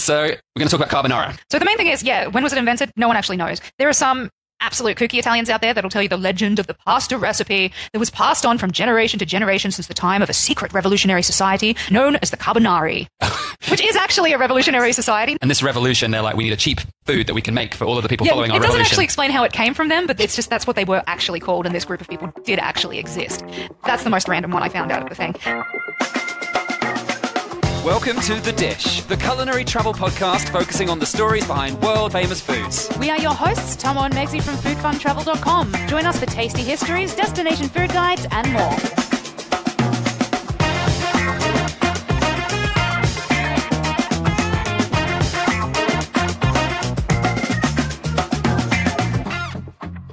So we're going to talk about carbonara. So the main thing is, when was it invented? No one actually knows. There are some absolute kooky Italians out there that'll tell you the legend of the pasta recipe that was passed on from generation to generation since the time of a secret revolutionary society known as the Carbonari, which is actually a revolutionary society. And this revolution, they're like, we need a cheap food that we can make for all of the people following our revolution. It doesn't actually explain how it came from them, but it's just that's what they were actually called, and this group of people did actually exist. That's the most random one I found out of the thing. Welcome to The Dish, the culinary travel podcast focusing on the stories behind world-famous foods. We are your hosts, Tomo and Megsy from foodfuntravel.com. Join us for tasty histories, destination food guides, and more.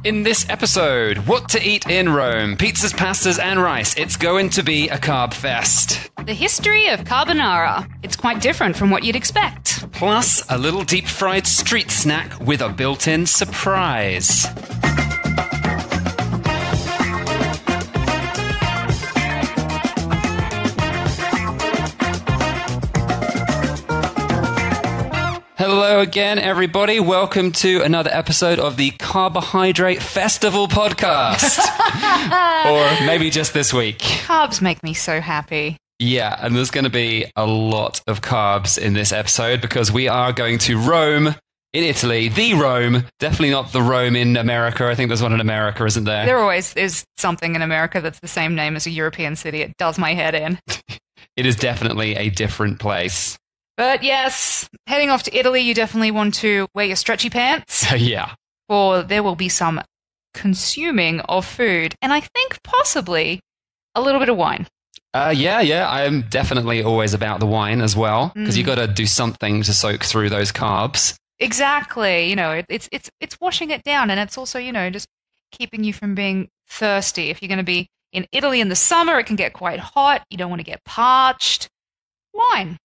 In this episode, what to eat in Rome, pizzas, pastas, and rice. It's going to be a carb fest. The history of carbonara. It's quite different from what you'd expect. Plus, a little deep-fried street snack with a built-in surprise. Hello again, everybody. Welcome to another episode of the Carbohydrate Festival podcast. Or maybe just this week. Carbs make me so happy. Yeah, and there's going to be a lot of carbs in this episode because we are going to Rome in Italy. The Rome, definitely not the Rome in America. I think there's one in America, isn't there? There always is something in America that's the same name as a European city. It does my head in. It is definitely a different place. But yes, heading off to Italy, you definitely want to wear your stretchy pants. Yeah. Or there will be some consuming of food. And I think possibly a little bit of wine. Yeah. I'm definitely always about the wine as well. Because you got to do something to soak through those carbs. Exactly. You know, it's washing it down. And it's also, you know, just keeping you from being thirsty. If you're going to be in Italy in the summer, it can get quite hot. You don't want to get parched. Wine.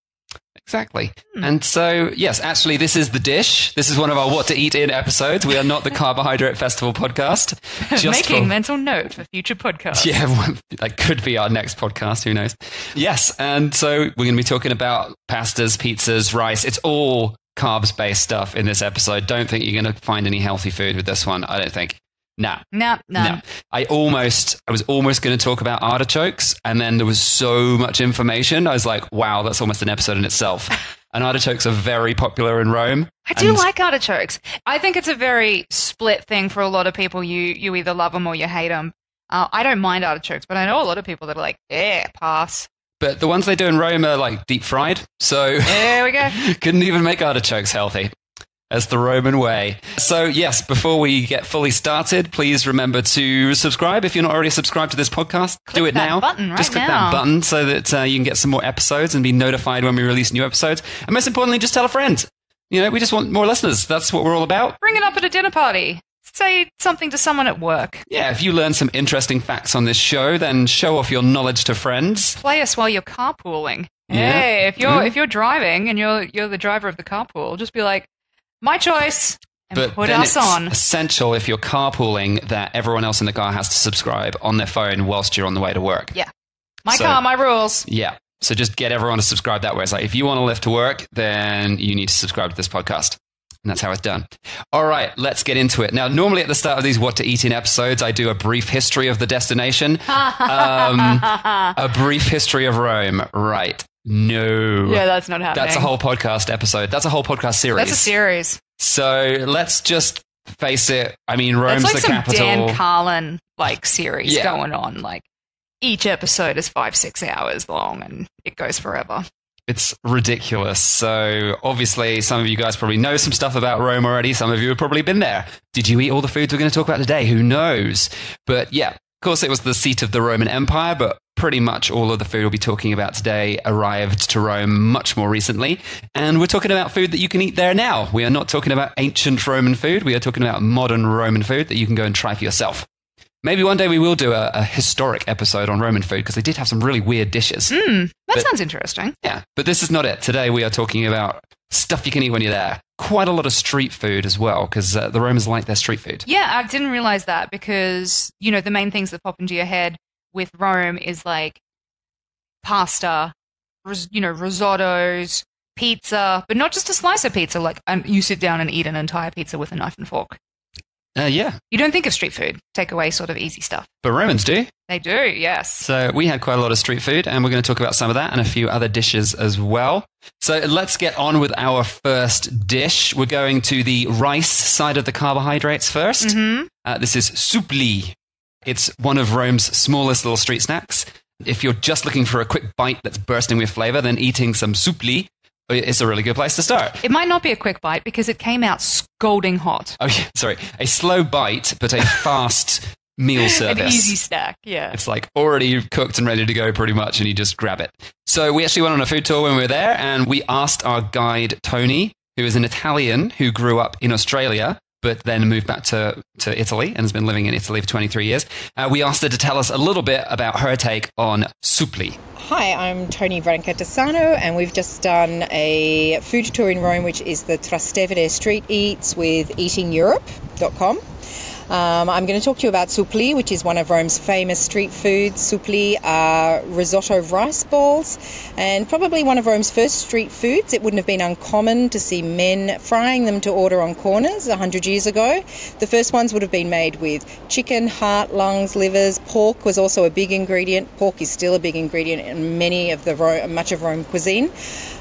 Exactly. And so, yes, actually, this is The Dish. This is one of our What to Eat In episodes. We are not the Carbohydrate Festival podcast. Making mental note for future podcasts. Yeah, that could be our next podcast. Who knows? Yes. And so we're going to be talking about pastas, pizzas, rice. It's all carbs-based stuff in this episode. Don't think you're going to find any healthy food with this one. I don't think. No. I was almost going to talk about artichokes, and then there was so much information. I was like, wow, that's almost an episode in itself. And artichokes are very popular in Rome. I do like artichokes. I think it's a very split thing for a lot of people. You either love them or you hate them. I don't mind artichokes, but I know a lot of people that are like, pass. But the ones they do in Rome are like deep fried. So there we go. Couldn't even make artichokes healthy. As the Roman way. So yes, before we get fully started, please remember to subscribe. If you're not already subscribed to this podcast, do it now. Just click that button so that you can get some more episodes and be notified when we release new episodes. And most importantly, just tell a friend. You know, we just want more listeners. That's what we're all about. Bring it up at a dinner party. Say something to someone at work. Yeah, if you learn some interesting facts on this show, then show off your knowledge to friends. Play us while you're carpooling. Yeah. Hey, if you're driving and you're the driver of the carpool, just be like, my choice, and put us on. It's essential if you're carpooling that everyone else in the car has to subscribe on their phone whilst you're on the way to work. Yeah. My car, my rules. Yeah. So just get everyone to subscribe that way. It's like, if you want to live to work, then you need to subscribe to this podcast. And that's how it's done. All right, let's get into it. Now, normally at the start of these What to Eat In episodes, I do a brief history of the destination. A brief history of Rome. Right. No. Yeah, that's not happening. That's a whole podcast episode. That's a whole podcast series. That's a series. So let's just face it. I mean, Rome's the capital. It's like some Dan Carlin series going on. Like each episode is 5-6 hours long and it goes forever. It's ridiculous. So obviously some of you guys probably know some stuff about Rome already. Some of you have probably been there. Did you eat all the foods we're going to talk about today? Who knows? But yeah, of course it was the seat of the Roman Empire, but pretty much all of the food we'll be talking about today arrived to Rome much more recently. And we're talking about food that you can eat there now. We are not talking about ancient Roman food. We are talking about modern Roman food that you can go and try for yourself. Maybe one day we will do a historic episode on Roman food because they did have some really weird dishes. That sounds interesting. Yeah, but this is not it. Today we are talking about stuff you can eat when you're there. Quite a lot of street food as well because the Romans like their street food. Yeah, I didn't realize that because, you know, the main things that pop into your head with Rome is like pasta, risottos, pizza, but not just a slice of pizza. Like you sit down and eat an entire pizza with a knife and fork. Yeah. You don't think of street food, takeaway sort of easy stuff. But Romans do. They do, yes. So we had quite a lot of street food, and we're going to talk about some of that and a few other dishes as well. So let's get on with our first dish. We're going to the rice side of the carbohydrates first. Mm-hmm. This is soupli. It's one of Rome's smallest little street snacks. If you're just looking for a quick bite that's bursting with flavor, then eating some soupli is a really good place to start. It might not be a quick bite because it came out scalding hot. Oh, yeah, sorry. A slow bite, but a fast meal service. An easy snack, yeah. It's like already cooked and ready to go pretty much, and you just grab it. So we actually went on a food tour when we were there, and we asked our guide, Tony, who is an Italian who grew up in Australia, but then moved back to Italy and has been living in Italy for 23 years. We asked her to tell us a little bit about her take on soupli. Hi, I'm Tony Brancatesano, and we've just done a food tour in Rome, which is the Trastevere Street Eats with eatingeurope.com. I'm going to talk to you about soupli, which is one of Rome's famous street foods. Soupli are risotto rice balls, and probably one of Rome's first street foods. It wouldn't have been uncommon to see men frying them to order on corners 100 years ago. The first ones would have been made with chicken, heart, lungs, livers. Pork was also a big ingredient. Pork is still a big ingredient in much of Rome cuisine.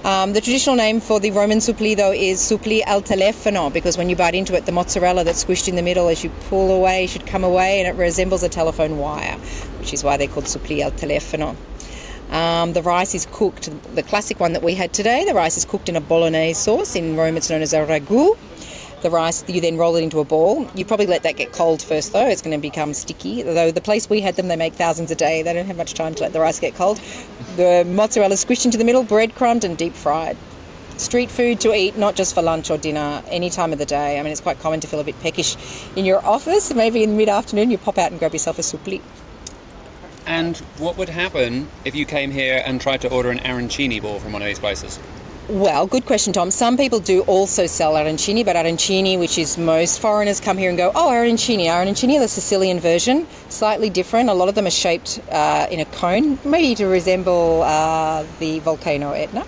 The traditional name for the Roman soupli, though, is soupli al telefono, because when you bite into it, the mozzarella that's squished in the middle as you pull away should come away, and it resembles a telephone wire, which is why they're called soupli al telefono. The rice is cooked, the classic one that we had today, the rice is cooked in a bolognese sauce. In Rome it's known as a ragu. The rice, you then roll it into a ball. You probably let that get cold first, though. It's going to become sticky. Though the place we had them, they make thousands a day. They don't have much time to let the rice get cold. The mozzarella is squished into the middle, breadcrumbed and deep fried. Street food to eat, not just for lunch or dinner, any time of the day. I mean, it's quite common to feel a bit peckish in your office. Maybe in mid-afternoon you pop out and grab yourself a soupli. And what would happen if you came here and tried to order an arancini ball from one of these places? Well, good question, Tom. Some people do also sell arancini, but arancini, which is most foreigners come here and go, oh, arancini. Arancini are the Sicilian version, slightly different. A lot of them are shaped in a cone, maybe to resemble the volcano Etna.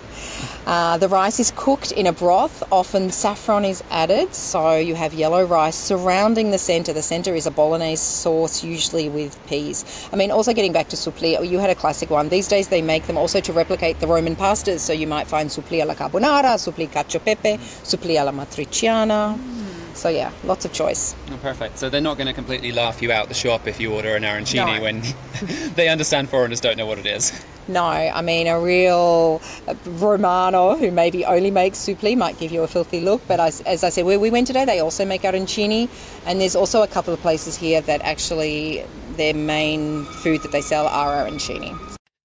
The rice is cooked in a broth. Often saffron is added, so you have yellow rice surrounding the centre. The centre is a bolognese sauce, usually with peas. I mean, also getting back to soupli, you had a classic one. These days they make them also to replicate the Roman pastas, so you might find soupli alla carbonara, soupli cacio pepe, soupli alla matriciana. So yeah, lots of choice. Oh, perfect. So they're not going to completely laugh you out the shop if you order an arancini when they understand foreigners don't know what it is. No, I mean, a real Romano who maybe only makes soupli might give you a filthy look. But as I said, where we went today, they also make arancini. And there's also a couple of places here that actually their main food that they sell are arancini.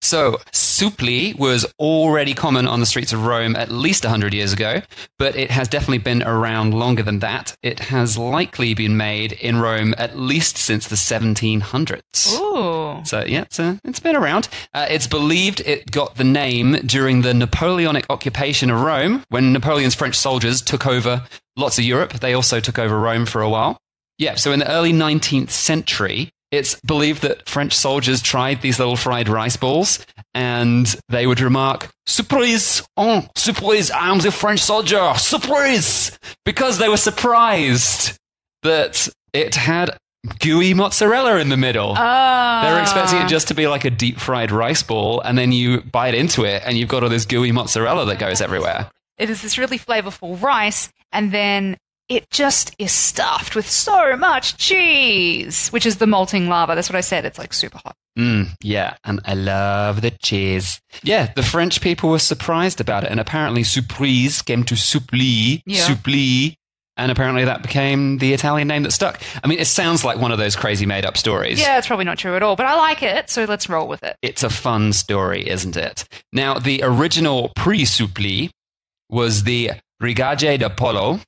So, soupli was already common on the streets of Rome at least 100 years ago, but it has definitely been around longer than that. It has likely been made in Rome at least since the 1700s. Ooh. So, yeah, it's been around. It's believed it got the name during the Napoleonic occupation of Rome. When Napoleon's French soldiers took over lots of Europe, they also took over Rome for a while. Yeah, so in the early 19th century, it's believed that French soldiers tried these little fried rice balls, and they would remark, "Surprise! Oh, surprise! I'm the French soldier! Surprise!" Because they were surprised that it had gooey mozzarella in the middle. They were expecting it just to be like a deep fried rice ball, and then you bite into it, and you've got all this gooey mozzarella that goes everywhere. It is this really flavorful rice, and then it just is stuffed with so much cheese, which is the molting lava. That's what I said. It's like super hot. Yeah, and I love the cheese. Yeah, the French people were surprised about it, and apparently surprise came to soupli, soupli, and apparently that became the Italian name that stuck. I mean, it sounds like one of those crazy made-up stories. Yeah, it's probably not true at all, but I like it, so let's roll with it. It's a fun story, isn't it? Now, the original pre-soupli was the rigage de pollo.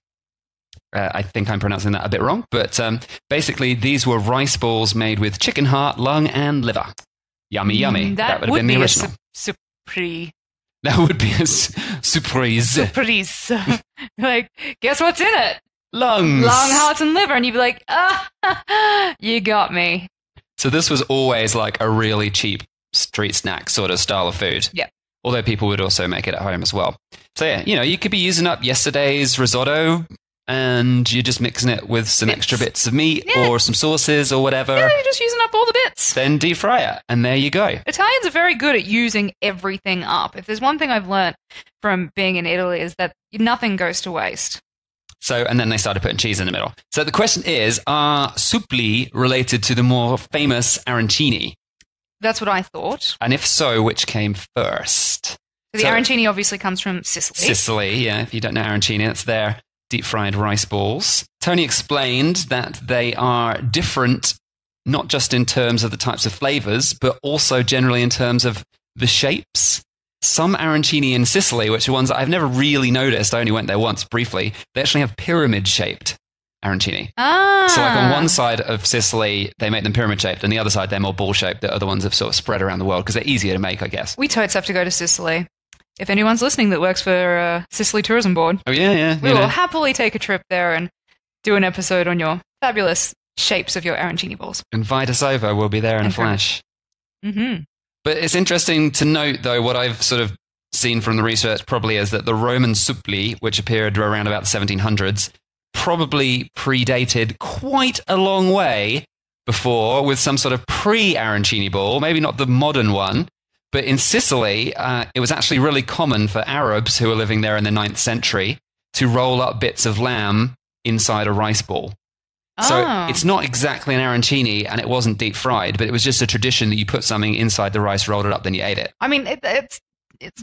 I think I'm pronouncing that a bit wrong, but basically these were rice balls made with chicken heart, lung, and liver. Yummy, yummy. That would have been the original. Surprise. That would be a surprise. Surprise. Like, guess what's in it? Lungs. Lung, hearts, and liver. And you'd be like, you got me. So this was always like a really cheap street snack sort of style of food. Yeah. although people would also make it at home as well. So yeah, you could be using up yesterday's risotto and you're just mixing it with some extra bits of meat or some sauces or whatever. Yeah, you're just using up all the bits. Then deep fry it, and there you go. Italians are very good at using everything up. If there's one thing I've learned from being in Italy is that nothing goes to waste. So, and then they started putting cheese in the middle. So the question is, are suppli related to the more famous arancini? That's what I thought. And if so, which came first? The arancini obviously comes from Sicily. Sicily, yeah. If you don't know arancini, it's their deep-fried rice balls. Tony explained that they are different, not just in terms of the types of flavors, but also generally in terms of the shapes. Some arancini in Sicily, which are ones that I've never really noticed, I only went there once briefly, they actually have pyramid-shaped arancini. So like on one side of Sicily, they make them pyramid-shaped, and the other side, they're more ball-shaped. The other ones have sort of spread around the world because they're easier to make, I guess. We totes have to go to Sicily. If anyone's listening that works for Sicily Tourism Board. Oh, yeah. We will happily take a trip there and do an episode on your fabulous shapes of your arancini balls. Invite us over. We'll be there in a flash. Mm-hmm. But it's interesting to note, though, what I've sort of seen from the research probably is that the Roman suppli, which appeared around about the 1700s, probably predated quite a long way before with some sort of pre-arancini ball, maybe not the modern one. But in Sicily, it was actually really common for Arabs who were living there in the 9th century to roll up bits of lamb inside a rice ball. So it's not exactly an arancini, and it wasn't deep fried, but it was just a tradition that you put something inside the rice, rolled it up, then you ate it. I mean, it's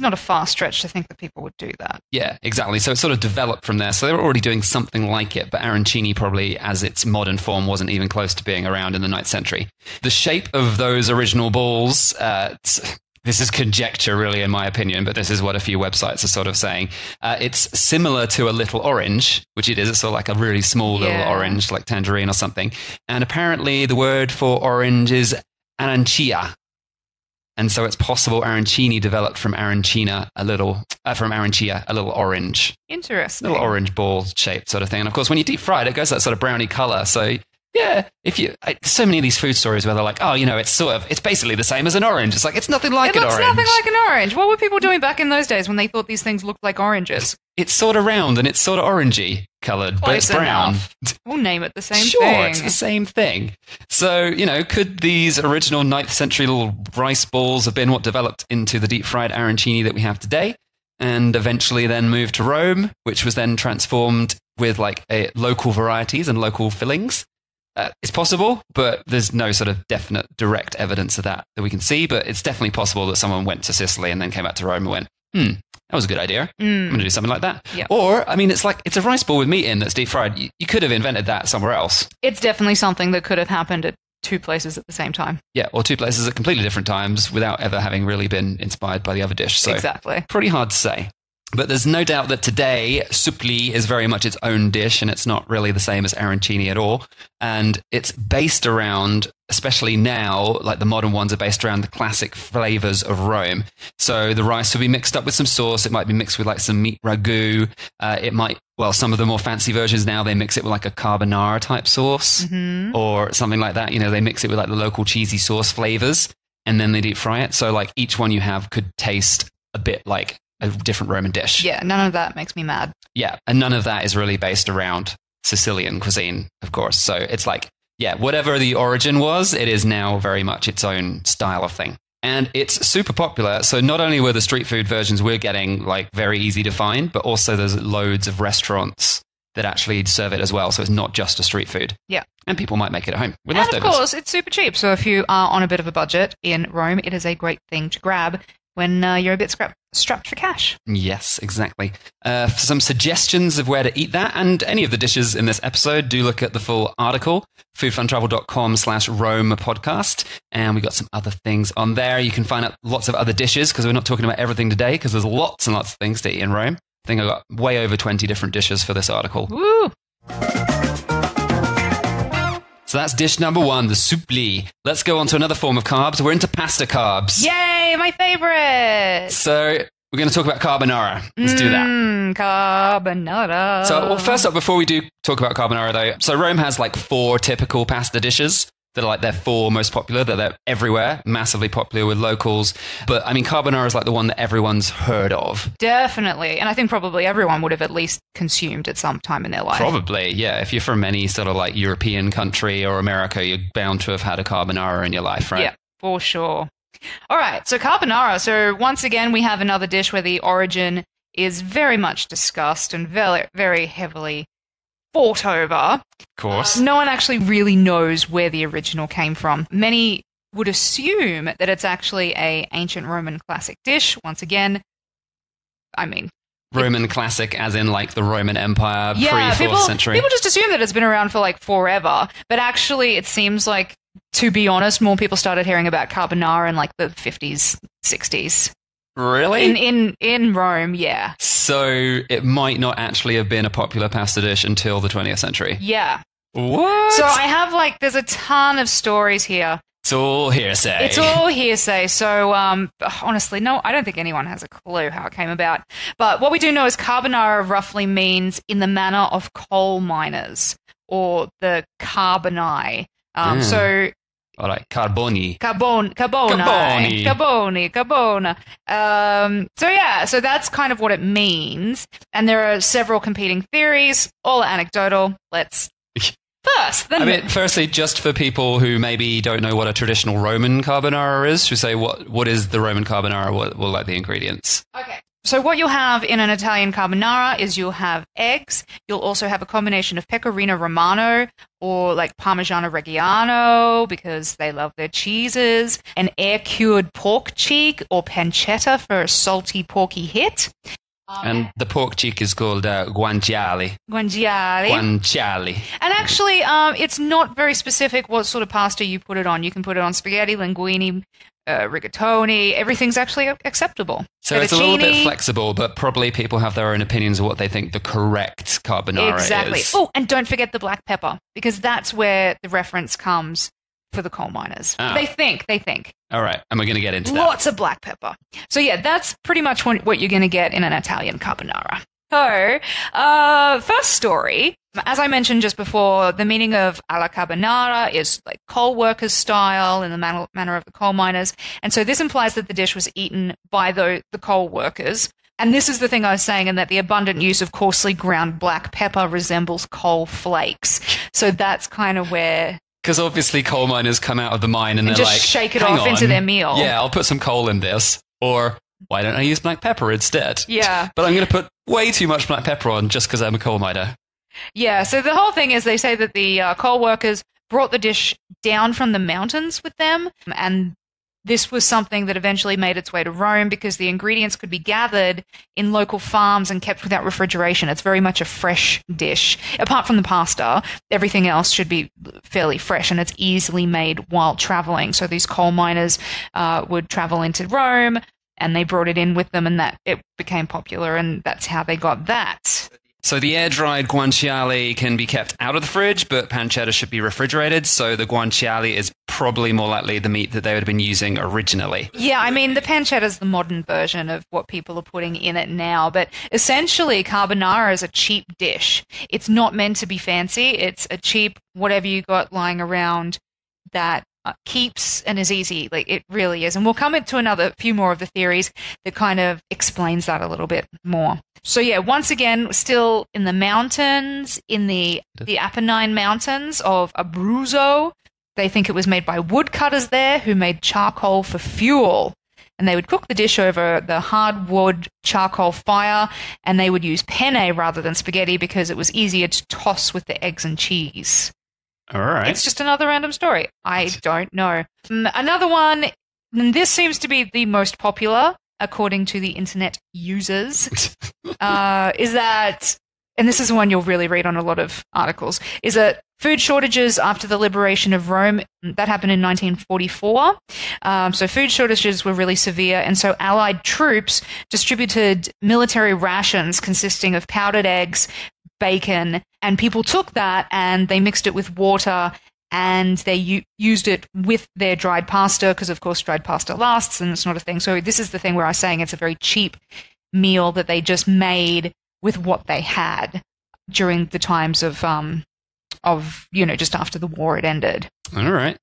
not a far stretch to think that people would do that. Yeah, exactly. So it sort of developed from there. So they were already doing something like it, but arancini probably, as its modern form, wasn't even close to being around in the 9th century. The shape of those original balls... this is conjecture, really, in my opinion, but this is what a few websites are sort of saying. It's similar to a little orange, which it is. It's sort of like a really small little orange, like tangerine or something. And apparently the word for orange is arancia. And so it's possible arancini developed from arancia, a little orange. Interesting. Little orange ball shaped sort of thing. And of course, when you deep fry it, it goes that sort of browny color. So... yeah, so many of these food stories where they're like, it's basically the same as an orange. It's like, it's nothing like an orange. It looks nothing like an orange. What were people doing back in those days when they thought these things looked like oranges? It's sort of round and it's sort of orangey coloured, but it's brown. We'll name it the same thing. Sure, it's the same thing. So, could these original 9th century little rice balls have been what developed into the deep fried arancini that we have today? And eventually then moved to Rome, which was then transformed with local varieties and local fillings? It's possible, but there's no sort of definite direct evidence of that we can see. But it's definitely possible that someone went to Sicily and then came back to Rome and went, that was a good idea. I'm going to do something like that. Yep. Or, it's a rice ball with meat in that's deep fried. You could have invented that somewhere else. It's definitely something that could have happened at two places at the same time. Yeah, or two places at completely different times without ever having really been inspired by the other dish. So exactly. Pretty hard to say. But there's no doubt that today, suppli is very much its own dish, and it's not really the same as arancini at all. And it's based around, especially now, like the modern ones are based around the classic flavors of Rome. So the rice will be mixed up with some sauce. It might be mixed with some meat ragu. Some of the more fancy versions now, they mix it with a carbonara type sauce or something like that. They mix it with the local cheesy sauce flavors, and then they deep fry it. So each one you have could taste a bit like a different Roman dish. Yeah, none of that makes me mad. Yeah, and none of that is really based around Sicilian cuisine, of course. So it's whatever the origin was, it is now very much its own style of thing. And it's super popular. So not only were the street food versions we're getting very easy to find, but also there's loads of restaurants that actually serve it as well. So it's not just a street food. Yeah. And people might make it at home with and leftovers. Of course, it's super cheap. So if you are on a bit of a budget in Rome, it is a great thing to grab when you're a bit strapped for cash. Yes, exactly. For some suggestions of where to eat that and any of the dishes in this episode, do look at the full article, foodfuntravel.com/Rome podcast. And we got some other things on there. You can find out lots of other dishes because we're not talking about everything today because there's lots and lots of things to eat in Rome. I think I got way over 20 different dishes for this article. Woo! So that's dish number 1, the suppli. Let's go on to another form of carbs. We're into pasta carbs. Yay, my favorite! So we're going to talk about carbonara. Let's do that. Carbonara. So, first up, before we do talk about carbonara, though, so Rome has 4 typical pasta dishes. that are like their four most popular, that they're everywhere, massively popular with locals. But I mean, carbonara is like the one that everyone's heard of. Definitely. And I think probably everyone would have at least consumed at some time in their life. Probably, yeah. If you're from any sort of like European country or America, you're bound to have had a carbonara in your life, right? Yeah, for sure. All right, so carbonara. So once again, we have another dish where the origin is very much discussed and very, very heavily fought over. Of course. No one actually really knows where the original came from. Many would assume that it's actually an ancient Roman classic dish. Once again, I mean... Roman classic as in like the Roman Empire, pre-4th century. People just assume that it's been around for like forever. But actually, it seems like, to be honest, more people started hearing about carbonara in like the 50s, 60s. Really? In Rome, yeah. So it might not actually have been a popular pasta dish until the 20th century. Yeah. What? So I have there's a ton of stories here. It's all hearsay. It's all hearsay. So honestly, no, I don't think anyone has a clue how it came about. But what we do know is carbonara roughly means in the manner of coal miners, or the carboni. So... All right, carboni. Carbona. So that's kind of what it means. And there are several competing theories, all anecdotal. Firstly, just for people who maybe don't know what a traditional Roman carbonara is, should we say what is the Roman carbonara? What like the ingredients? Okay. So what you'll have in an Italian carbonara is you'll have eggs. You'll also have a combination of pecorino romano or like Parmigiano Reggiano, because they love their cheeses, an air-cured pork cheek or pancetta for a salty, porky hit. And the pork cheek is called guanciale. Guanciale. And actually, it's not very specific what sort of pasta you put it on. You can put it on spaghetti, linguine, rigatoni. Everything's actually acceptable. So it's a little bit flexible, but probably people have their own opinions of what they think the correct carbonara is. Exactly. Oh, and don't forget the black pepper, because that's where the reference comes for the coal miners. They think. All right, and we're going to get into that. Lots of black pepper. So yeah, that's pretty much what you're going to get in an Italian carbonara. So, first story. As I mentioned just before, the meaning of alla carbonara is like coal workers style in the manner of the coal miners. And so this implies that the dish was eaten by the coal workers. And this is the thing I was saying, and that the abundant use of coarsely ground black pepper resembles coal flakes. So that's kind of where... Because obviously coal miners come out of the mine and they're just like, shake it off into their meal. Yeah, I'll put some coal in this. Or why don't I use black pepper instead? Yeah. But I'm going to put way too much black pepper on just because I'm a coal miner. Yeah, so the whole thing is they say that the coal workers brought the dish down from the mountains with them, and this was something that eventually made its way to Rome because the ingredients could be gathered in local farms and kept without refrigeration. It's very much a fresh dish. Apart from the pasta, everything else should be fairly fresh, and it's easily made while traveling. So these coal miners would travel into Rome, and they brought it in with them, and that it became popular, and that's how they got that. So the air-dried guanciale can be kept out of the fridge, but pancetta should be refrigerated, so the guanciale is probably more likely the meat that they would have been using originally. Yeah, I mean, the pancetta is the modern version of what people are putting in it now, but essentially carbonara is a cheap dish. It's not meant to be fancy. It's a cheap whatever you got lying around that keeps and is easy. Like, it really is. And we'll come into another few more of the theories that kind of explains that a little bit more. So yeah, once again, still in the mountains, in the Apennine Mountains of Abruzzo. They think it was made by woodcutters there who made charcoal for fuel. And they would cook the dish over the hardwood charcoal fire, and they would use penne rather than spaghetti because it was easier to toss with the eggs and cheese. All right. It's just another random story. I don't know. Another one, and this seems to be the most popular, according to the internet users, is that, and this is the one you'll really read on a lot of articles, is that food shortages after the liberation of Rome, that happened in 1944. So food shortages were really severe, and so Allied troops distributed military rations consisting of powdered eggs, bacon, and people took that and they mixed it with water and they used it with their dried pasta because, of course, dried pasta lasts and it's not a thing. So this is the thing where I was saying it's a very cheap meal that they just made with what they had during the times of just after the war had ended. All right.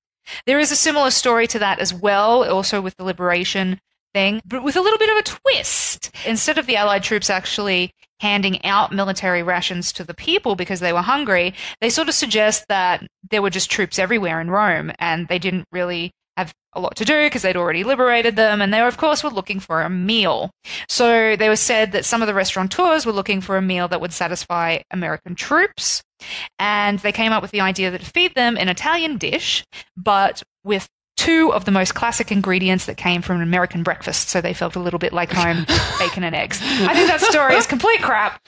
There is a similar story to that as well, also with the liberation thing, but with a little bit of a twist. Instead of the Allied troops actually handing out military rations to the people because they were hungry, they sort of suggest that there were just troops everywhere in Rome and they didn't really have a lot to do because they'd already liberated them, and they of course were looking for a meal. So they were said that some of the restaurateurs were looking for a meal that would satisfy American troops, and they came up with the idea that to feed them an Italian dish, but with two of the most classic ingredients that came from an American breakfast, so they felt a little bit like home: bacon and eggs. I think that story is complete crap.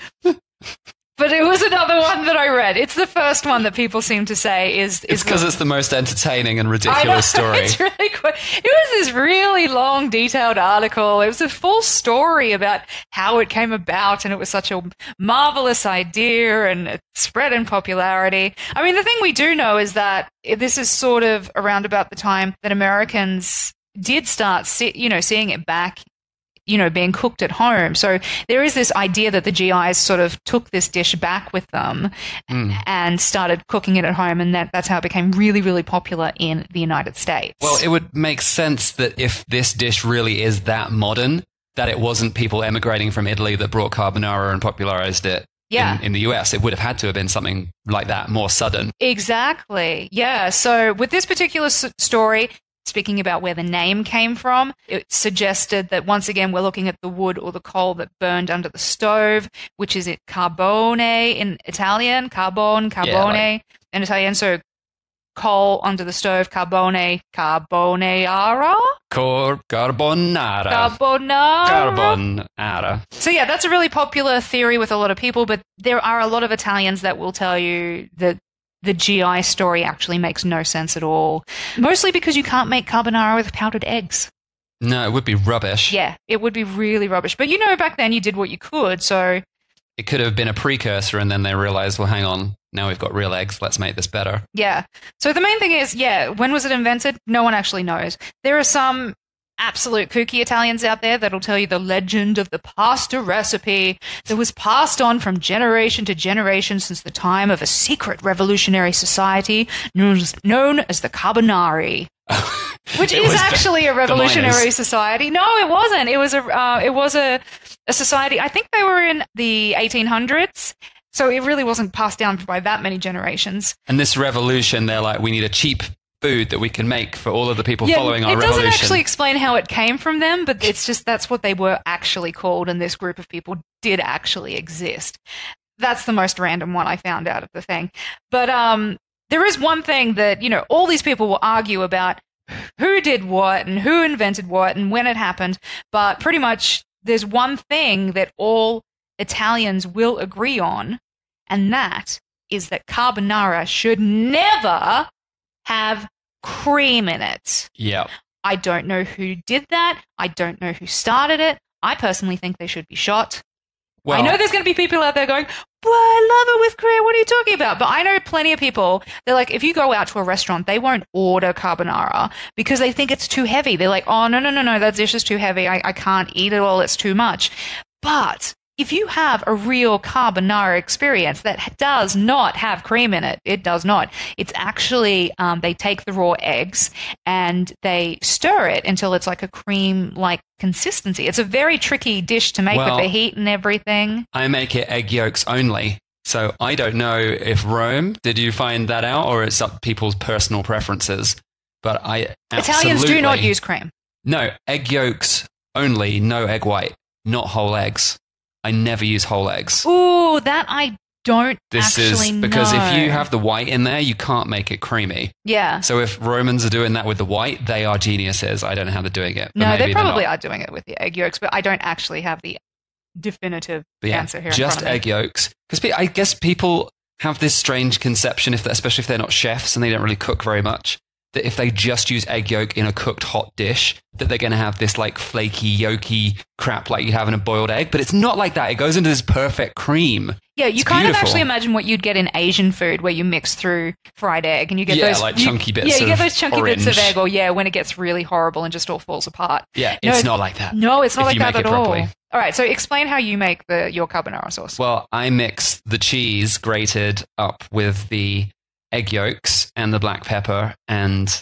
But it was another one that I read. It's the first one that people seem to say is It's because it's the most entertaining and I know, ridiculous story. It's really cool. It was this really long, detailed article. It was a full story about how it came about, and it was such a marvelous idea, and it spread in popularity. I mean, the thing we do know is that this is sort of around about the time that Americans did start, seeing it back, being cooked at home. So there is this idea that the GIs sort of took this dish back with them and started cooking it at home, and that's how it became really, really popular in the United States. Well, it would make sense that if this dish really is that modern, that it wasn't people emigrating from Italy that brought carbonara and popularized it in the US. It would have had to have been something like that, more sudden. Exactly. Yeah. So with this particular story, speaking about where the name came from, it suggested that once again we're looking at the wood or the coal that burned under the stove, which is carbone in Italian, carbone in Italian. So coal under the stove, carbonara. Carbonara. So yeah, that's a really popular theory with a lot of people, but there are a lot of Italians that will tell you that the GI story actually makes no sense at all. Mostly because you can't make carbonara with powdered eggs. No, it would be rubbish. Yeah, it would be really rubbish. But back then you did what you could, so... It could have been a precursor, and then they realized, well, hang on, now we've got real eggs, let's make this better. Yeah. So the main thing is, when was it invented? No one actually knows. There are some absolute kooky Italians out there that'll tell you the legend of the pasta recipe that was passed on from generation to generation since the time of a secret revolutionary society known as the Carbonari. Which is actually a revolutionary society. No, it wasn't. It was a society. I think they were in the 1800s. So it really wasn't passed down by that many generations. And this revolution, they're like, we need a cheap food that we can make for all of the people following our revolution. It doesn't actually explain how it came from them, but it's just that's what they were actually called, and this group of people did actually exist. That's the most random one I found out of the thing. But there is one thing that, all these people will argue about who did what and who invented what and when it happened, but pretty much there's one thing that all Italians will agree on, and that is that carbonara should never have cream in it. Yeah. I don't know who did that. I don't know who started it. I personally think they should be shot. Well, I know there's going to be people out there going, well, I love it with cream. What are you talking about? But I know plenty of people, they're like, if you go out to a restaurant, they won't order carbonara because they think it's too heavy. They're like, oh, no, that dish is too heavy. I can't eat it all. It's too much. But if you have a real carbonara experience that does not have cream in it, it does not. It's actually, they take the raw eggs and they stir it until it's like a cream-like consistency. It's a very tricky dish to make with the heat and everything. I make it egg yolks only. So I don't know if Rome, did you find that out, or it's up people's personal preferences? But Italians do not use cream. No, egg yolks only, no egg white, not whole eggs. I never use whole eggs. Ooh, that I don't actually know. Because if you have the white in there, you can't make it creamy. Yeah. So if Romans are doing that with the white, they are geniuses. I don't know how they're doing it. No, they probably are doing it with the egg yolks, but I don't actually have the definitive answer here. Just egg yolks. Because I guess people have this strange conception, especially if they're not chefs and they don't really cook very much, that if they just use egg yolk in a cooked hot dish, that they're going to have this like flaky, yolky crap like you have in a boiled egg. But it's not like that. It goes into this perfect cream. Yeah, you kind of actually imagine what you'd get in Asian food where you mix through fried egg and you get those... like chunky bits of Yeah, you get those chunky orange. Bits of egg, or when it gets really horrible and just all falls apart. Yeah, it's not like that. No, it's not like that at all. Properly. All right, so explain how you make your carbonara sauce. Well, I mix the cheese grated up with the egg yolks and the black pepper, and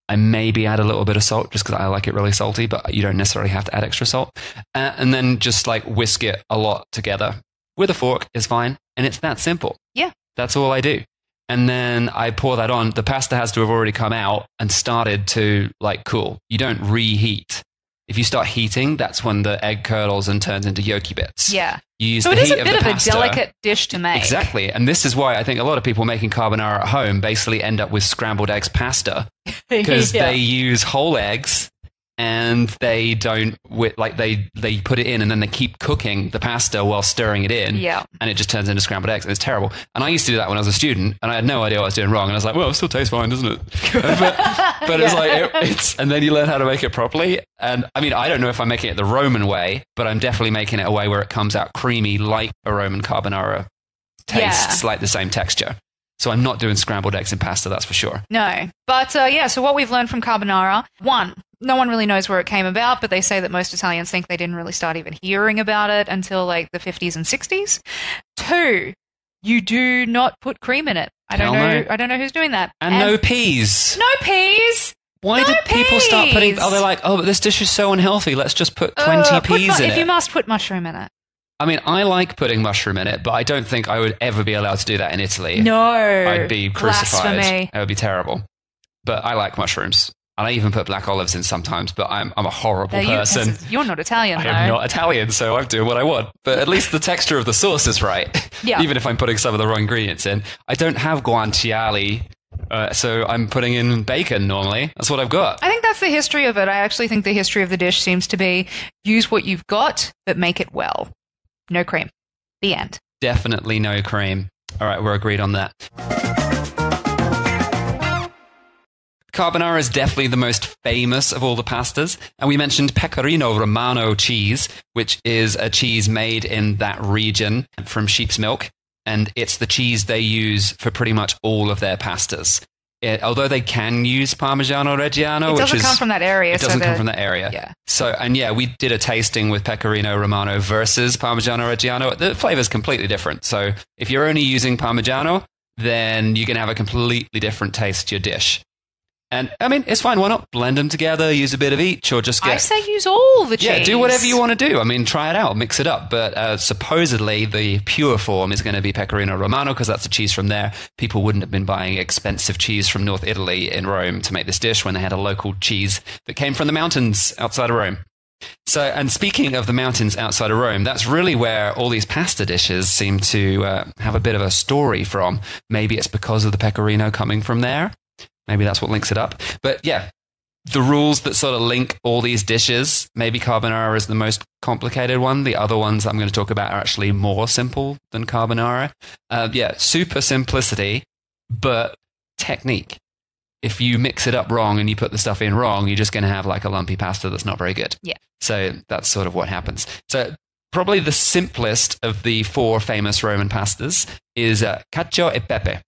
I maybe add a little bit of salt just because I like it really salty, but you don't necessarily have to add extra salt. And then just like whisk it a lot together. With a fork is fine. And it's that simple. Yeah. That's all I do. And then I pour that on. The pasta has to have already come out and started to like cool. You don't reheat. If you start heating, that's when the egg curdles and turns into yolky bits. Yeah. You use so the it is heat a bit of pasta. a delicate dish to make. Exactly. And this is why I think a lot of people making carbonara at home basically end up with scrambled eggs pasta because they use whole eggs and they don't they put it in and then they keep cooking the pasta while stirring it in. Yeah. And it just turns into scrambled eggs. And it's terrible. And I used to do that when I was a student and I had no idea what I was doing wrong. And I was like, well, it still tastes fine, doesn't it? but it's like, it's, and then you learn how to make it properly. And I mean, I don't know if I'm making it the Roman way, but I'm definitely making it a way where it comes out creamy like a Roman carbonara tastes, like the same texture. So I'm not doing scrambled eggs in pasta, that's for sure. No. But so what we've learned from carbonara, one, no one really knows where it came about, but they say that most Italians think they didn't really start even hearing about it until like the 50s and 60s. Two, you do not put cream in it. I don't know who's doing that. And no peas. No peas. Why did people start putting, they're like, oh, but this dish is so unhealthy, let's just put 20 peas in it. If you must, put mushroom in it. I mean, I like putting mushroom in it, but I don't think I would ever be allowed to do that in Italy. No. I'd be crucified. Blasphemy. It would be terrible. But I like mushrooms. And I even put black olives in sometimes, but I'm a horrible person. You're not Italian, though. I'm not Italian, so I'm doing what I want. But at least the texture of the sauce is right. Yeah. Even if I'm putting some of the wrong ingredients in. I don't have guanciale, so I'm putting in bacon normally. That's what I've got. I think that's the history of it. I actually think the history of the dish seems to be use what you've got, but make it well. No cream. The end. Definitely no cream. All right, we're agreed on that. Carbonara is definitely the most famous of all the pastas. And we mentioned Pecorino Romano cheese, which is a cheese made in that region from sheep's milk. And it's the cheese they use for pretty much all of their pastas. Although they can use Parmigiano Reggiano, it doesn't come from that area. It doesn't come from that area. Yeah. So, and yeah, we did a tasting with Pecorino Romano versus Parmigiano Reggiano. The flavor is completely different. So if you're only using Parmigiano, then you can have a completely different taste to your dish. And I mean, it's fine. Why not blend them together, use a bit of each, or just get... I say use all the cheese. Yeah, do whatever you want to do. I mean, try it out, mix it up. But supposedly the pure form is going to be Pecorino Romano because that's the cheese from there. People wouldn't have been buying expensive cheese from North Italy in Rome to make this dish when they had a local cheese that came from the mountains outside of Rome. So, and speaking of the mountains outside of Rome, that's really where all these pasta dishes seem to have a bit of a story from. Maybe it's because of the pecorino coming from there. Maybe that's what links it up. But yeah, the rules that sort of link all these dishes, maybe carbonara is the most complicated one. The other ones I'm going to talk about are actually more simple than carbonara. Super simplicity, but technique. If you mix it up wrong and you put the stuff in wrong, you're just going to have like a lumpy pasta that's not very good. Yeah. So that's sort of what happens. So probably the simplest of the four famous Roman pastas is cacio e pepe,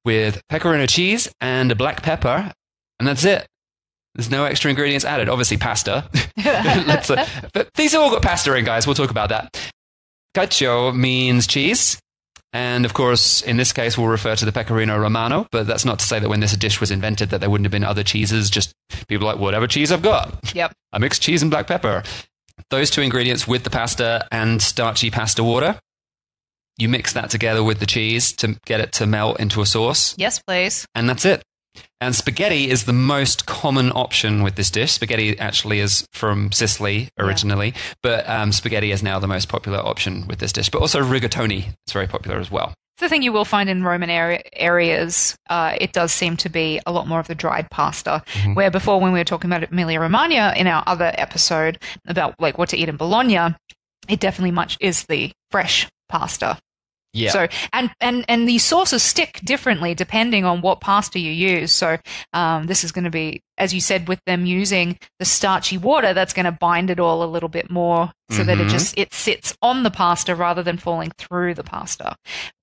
with pecorino cheese and black pepper, and that's it. There's no extra ingredients added. Obviously, pasta. But these have all got pasta in, guys. We'll talk about that. Cacio means cheese. And, of course, in this case, we'll refer to the pecorino romano. But that's not to say that when this dish was invented that there wouldn't have been other cheeses. Just people like, whatever cheese I've got. Yep. I mix cheese and black pepper. Those two ingredients with the pasta and starchy pasta water. You mix that together with the cheese to get it to melt into a sauce. Yes, please. And that's it. And spaghetti is the most common option with this dish. Spaghetti actually is from Sicily originally, but spaghetti is now the most popular option with this dish. But also rigatoni is very popular as well. The thing you will find in Roman areas, it does seem to be a lot more of the dried pasta, where before when we were talking about Emilia-Romagna in our other episode about like what to eat in Bologna, it definitely much is the fresh pasta. Yeah. So and these sauces stick differently depending on what pasta you use. So this is going to be, as you said, with them using the starchy water, that's going to bind it all a little bit more so that it sits on the pasta rather than falling through the pasta.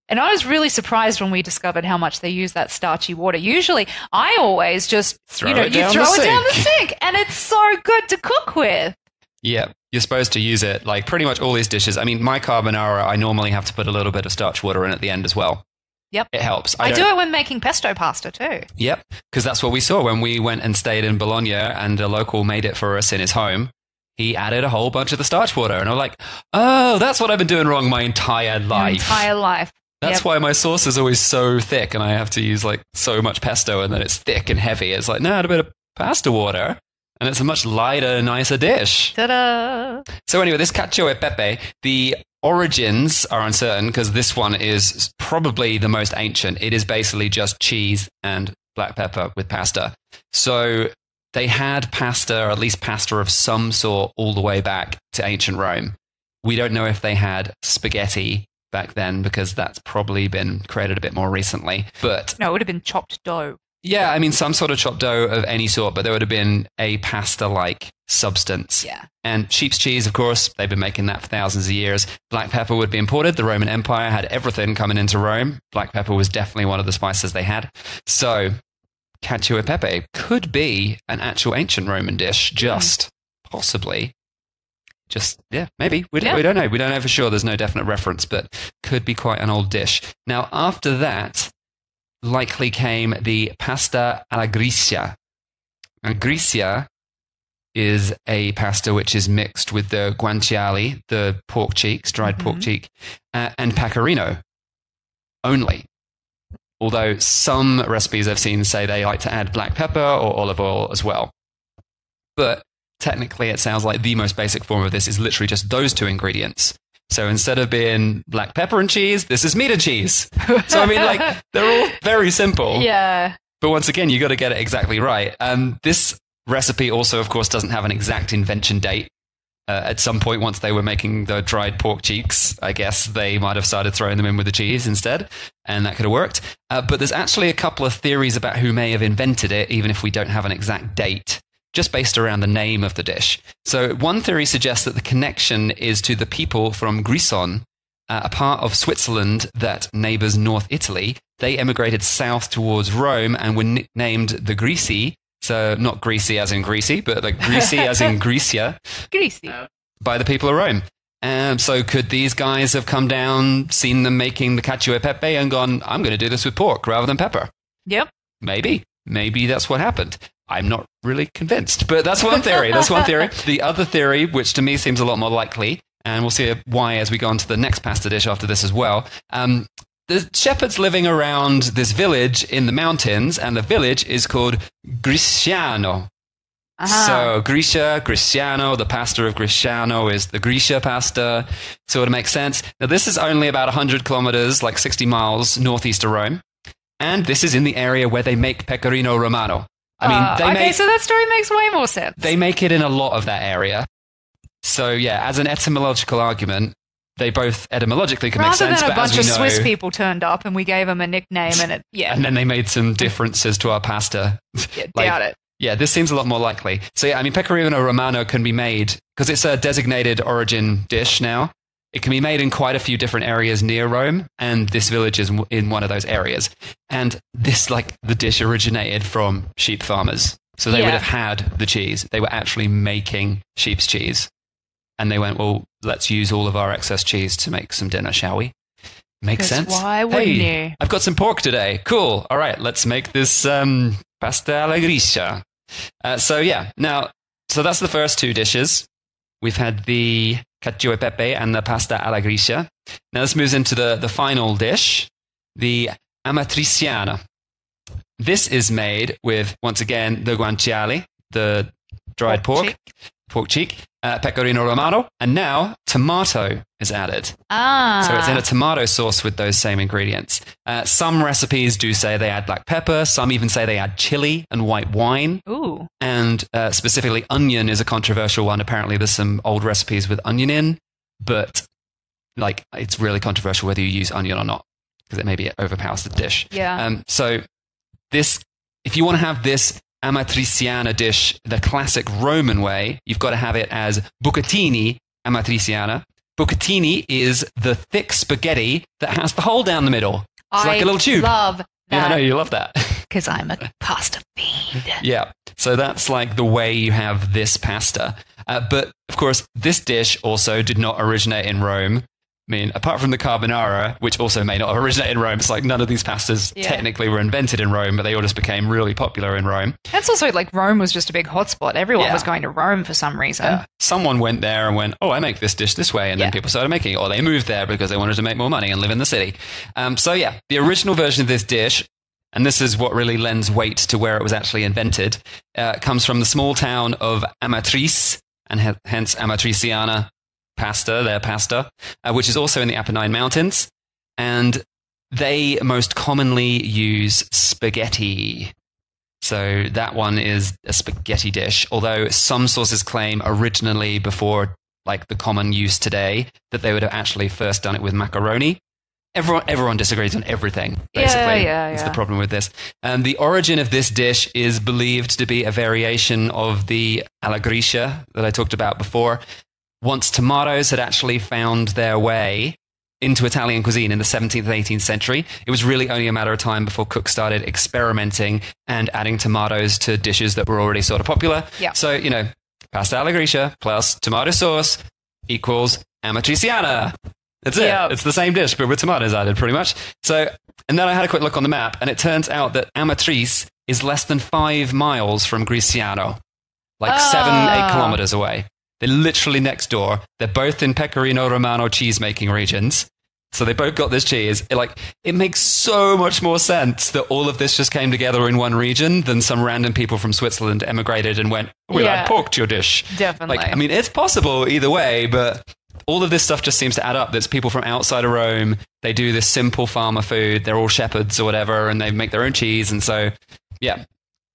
And I was really surprised when we discovered how much they use that starchy water. Usually, I always just throw it down the sink, and it's so good to cook with. Yeah, you're supposed to use it like pretty much all these dishes. I mean, my carbonara, I normally have to put a little bit of starch water in at the end as well. Yep. It helps. I do it when making pesto pasta too. Yep, because that's what we saw when we went and stayed in Bologna and a local made it for us in his home. He added a whole bunch of the starch water. And I'm like, oh, that's what I've been doing wrong my entire life. That's why my sauce is always so thick and I have to use like so much pesto and then it's thick and heavy. It's like, no, add a bit of pasta water and it's a much lighter, nicer dish. Ta-da! So anyway, this cacio e pepe, the origins are uncertain because this one is probably the most ancient. It is basically just cheese and black pepper with pasta. So they had pasta, or at least pasta of some sort, all the way back to ancient Rome. We don't know if they had spaghetti back then because that's probably been created a bit more recently. But no, it would have been chopped dough. Yeah, I mean, some sort of chopped dough of any sort, but there would have been a pasta-like substance. Yeah. And sheep's cheese, of course, they've been making that for thousands of years. Black pepper would be imported. The Roman Empire had everything coming into Rome. Black pepper was definitely one of the spices they had. So, cacio e pepe could be an actual ancient Roman dish, just possibly. Just, yeah, maybe. We don't know. We don't know for sure. There's no definite reference, but could be quite an old dish. Now, after that, likely came the pasta alla Grisha. And Grisha is a pasta which is mixed with the guanciale, the pork cheeks, dried pork cheek, and pecorino only. Although some recipes I've seen say they like to add black pepper or olive oil as well. But technically it sounds like the most basic form of this is literally just those two ingredients. So instead of being black pepper and cheese, this is meat and cheese. So, I mean, like, they're all very simple. Yeah. But once again, you got to get it exactly right. This recipe also, of course, doesn't have an exact invention date. At some point, once they were making the dried pork cheeks, I guess they might have started throwing them in with the cheese instead, and that could have worked. But there's actually a couple of theories about who may have invented it, even if we don't have an exact date, just based around the name of the dish. So one theory suggests that the connection is to the people from Grisson, a part of Switzerland that neighbors North Italy. They emigrated south towards Rome and were nicknamed the Grisi. So not greasy as in greasy, but like Grisi as in Grisha. Greasy. By the people of Rome. So could these guys have come down, seen them making the cacio e pepe and gone, I'm going to do this with pork rather than pepper? Yep. Maybe that's what happened. I'm not really convinced, but that's one theory. The other theory, which to me seems a lot more likely, and we'll see why as we go on to the next pasta dish after this as well. The shepherds living around this village in the mountains, and the village is called Grisciano. So Grisha, Grisciano, the pasta of Grisciano is the Grisha pasta. Sort of makes sense. Now, this is only about 100 kilometers, like 60 miles northeast of Rome. And this is in the area where they make pecorino romano. I mean, so that story makes way more sense. They make it in a lot of that area. So, yeah, as an etymological argument, they both etymologically can make sense. Rather than a but bunch of Swiss people turned up and we gave them a nickname and and then they made some differences to our pasta. Yeah, doubt it. Yeah, this seems a lot more likely. So, yeah, I mean, pecorino romano can be made, because it's a designated origin dish now. It can be made in quite a few different areas near Rome, and this village is in one of those areas. And this, like, the dish originated from sheep farmers. So they would have had the cheese. They were actually making sheep's cheese. And they went, well, let's use all of our excess cheese to make some dinner, shall we? Makes sense. Why wouldn't you? I've got some pork today. Cool. All right, let's make this pasta alla Grisha. So that's the first two dishes. We've had the cacio e pepe and the pasta alla Grisha. Now this moves into the final dish, the amatriciana. This is made with, once again, the guanciale, the dried pork cheek, pecorino romano, and now tomato is added. So it's in a tomato sauce with those same ingredients. Some recipes do say they add black pepper. Some even say they add chili and white wine. Ooh. And specifically onion is a controversial one. Apparently there's some old recipes with onion in, but like it's really controversial whether you use onion or not, because it maybe overpowers the dish. Yeah. So this, if you want to have this amatriciana dish the classic Roman way, you've got to have it as bucatini amatriciana. Bucatini is the thick spaghetti that has the hole down the middle. It's like a little tube. Love that. Yeah, I know you love that. Because I'm a pasta fiend. Yeah, so that's like the way you have this pasta. But of course, this dish also did not originate in Rome. mean, apart from the carbonara, which also may not have originated in Rome, it's like none of these pastas technically were invented in Rome, but they all just became really popular in Rome. That's also like Rome was just a big hotspot. Everyone was going to Rome for some reason. Someone went there and went, oh, I make this dish this way. And then people started making it. Or they moved there because they wanted to make more money and live in the city. The original version of this dish, and this is what really lends weight to where it was actually invented, comes from the small town of Amatrice, and hence Amatriciana pasta, their pasta, which is also in the Apennine Mountains. And they most commonly use spaghetti. So that one is a spaghetti dish, although some sources claim originally before like the common use today that they would have actually first done it with macaroni. Everyone disagrees on everything, basically. That's the problem with this. The origin of this dish is believed to be a variation of the Alla Grisha that I talked about before. Once tomatoes had actually found their way into Italian cuisine in the 17th and 18th century, it was really only a matter of time before cooks started experimenting and adding tomatoes to dishes that were already sort of popular. Yeah. So, pasta alla Grisha plus tomato sauce equals Amatriciana. That's it. Yep. It's the same dish, but with tomatoes added, pretty much. So, and then I had a quick look on the map, and it turns out that Amatrice is less than 5 miles from Grisiano, like 7-8 kilometers away. They're literally next door. They're both in Pecorino Romano cheese-making regions. So they both got this cheese. It makes so much more sense that all of this just came together in one region than some random people from Switzerland emigrated and went, we'll add pork to your dish. Definitely. It's possible either way, but all of this stuff just seems to add up. There's people from outside of Rome. They do this simple farmer food. They're all shepherds or whatever, and they make their own cheese. And so,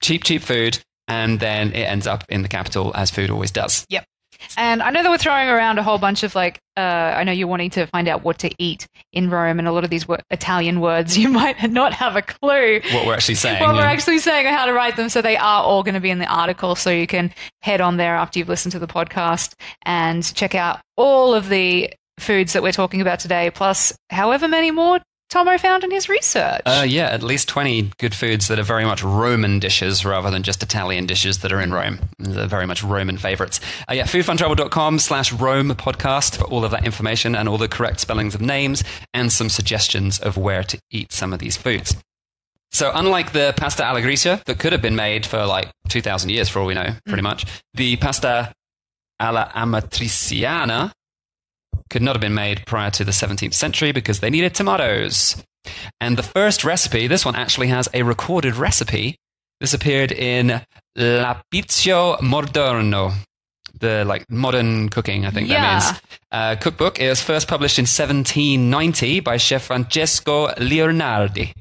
cheap food. And then it ends up in the capital, as food always does. Yep. And I know that we're throwing around a whole bunch of I know you're wanting to find out what to eat in Rome, and a lot of these Italian words you might not have a clue what we're actually saying. We're actually saying or how to write them. So they are all going to be in the article. So you can head on there after you've listened to the podcast and check out all of the foods that we're talking about today, plus however many more Tomo found in his research. At least 20 good foods that are very much Roman dishes rather than just Italian dishes that are in Rome. They're very much Roman favorites. foodfuntrouble.com/Rome podcast for all of that information and all the correct spellings of names and some suggestions of where to eat some of these foods. So unlike the pasta alla Grisha that could have been made for like 2,000 years for all we know, pretty much, the pasta alla Amatriciana could not have been made prior to the 17th century because they needed tomatoes. And the first recipe, this one actually has a recorded recipe. This appeared in L'Apizio Moderno, the modern cooking, I think that means. Cookbook. It was first published in 1790 by Chef Francesco Leonardi.